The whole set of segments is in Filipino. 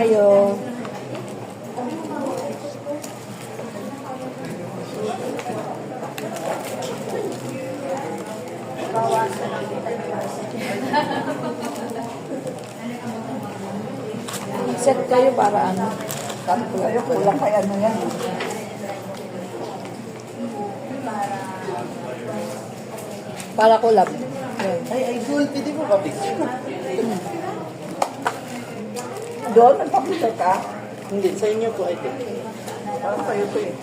tayo. Set kayo para ano? Sabi ko kayo, kulang kay ano yan. Para collab. Ay, idol, pwede mo ka-picture? Doon, nagpapicture ka? Hindi, sa inyo po, idol. Parang sa'yo to eh.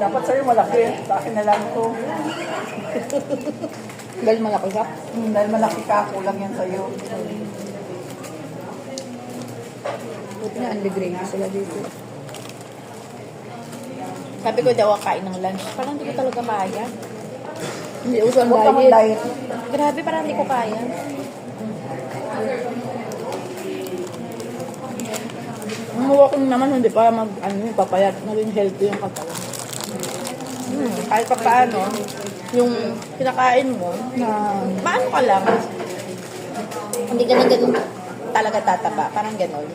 Dapat sa'yo malaki. Sa akin na lang to. Dahil malaki ka. Dahil malaki ka, kulang yan sa'yo. Buti na undegrade sila dito. Sabi ko daw kain ng lunch. Parang hindi ko talaga kaya. Hindi uso ang Huwag ka diet. mag-diet. Grabe, parang hindi ko kaya. Ang walking naman, hindi para papayat. Maging healthy yung katawan. Kahit pa paano, yung kinakain mo, Na, maano ka lang. Hindi ka na ganun talaga tataba. Parang ganon.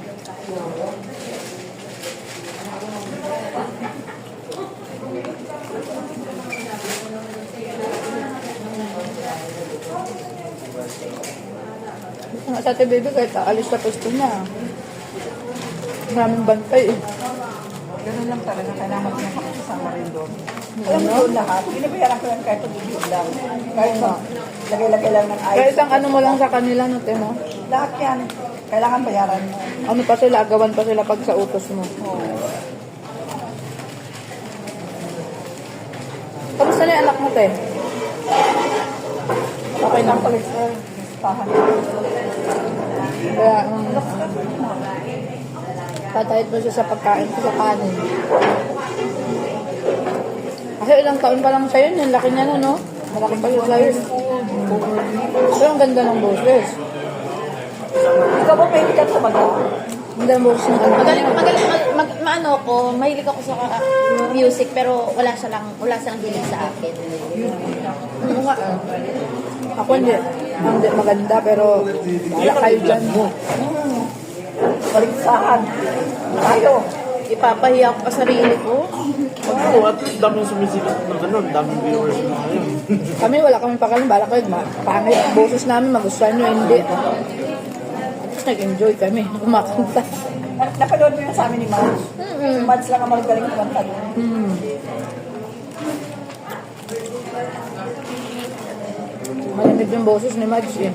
sa ate baby, kahit aalis sa pwesto niya. Maraming bantay eh. Ganun lang talaga. Kailangan mo makakasama rin doon. Alam mo doon lahat. Binabayaran ko yan kahit pag-ibig lang. Kahit lagay-lagay lang ng ice. Kaya isang ano mo lang sa kanila, no, te, no? Lahat yan. Kailangan bayaran mo. Ano pa sila, agawan pa sila pag sa utos mo. Oo. Kamusta na yung anak mo, te? Okay lang pala sa listahan. Kaya, patahit mo siya sa pagkain ko sa kanin. Kasi ilang taon pa lang sa'yo, yung laki niya na, no? Malaki pa yung sa'yo. Pero ang ganda ng boses. Ikaw ba pwede ka sa baga? Ang ganda ng boses ng anak Magaling, niya. magaling, maano ko, mahilig ako sa music, pero wala silang hilig sa akin. Oo nga, ako hindi. Hindi maganda, pero wala kayo dyan. Baligsahan. Tayo. Ipapahiya ko pa sarili ko. Ako, at least daming sumisikip ng ano, daming viewers na ngayon. Kami, wala kami pakalim. Bala kayo, pangit ang boses namin, magustuhan nyo, hindi. Tapos nag-enjoy kami, kumakanta. Napanood mo yung sa amin ni Mads. Si Mads lang ang magaling kumanta. Malamig yung boses ni Mads eh.